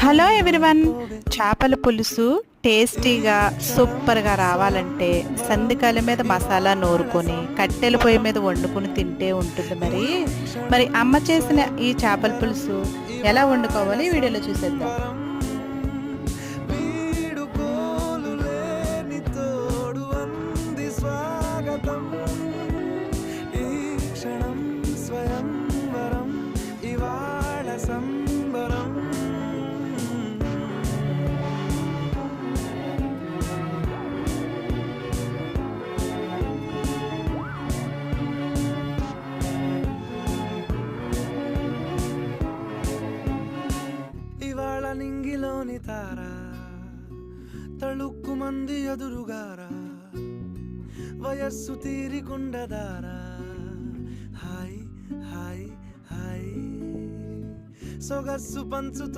Hello everyone, చేపల పులుసు టేస్టీగా సూపర్గా రావాలంటే సందికాల మీద మసాలా నూరుకొని కట్టెల పొయ్యి మీద వండుకొని తింటే ఉంటుంది. మరి అమ్మ చేసిన ఈ చేపల పులుసు ఎలా వండుకోవాలి వీడియోలో చూసేద్దాం. ఇవాళ నింగిలోని తారా తళుక్కు మంది ఎదురుగారా, వయస్సు తీరికుండదారా, హాయ్ హాయ్ హాయ్ సొగస్సు పంచుతున్న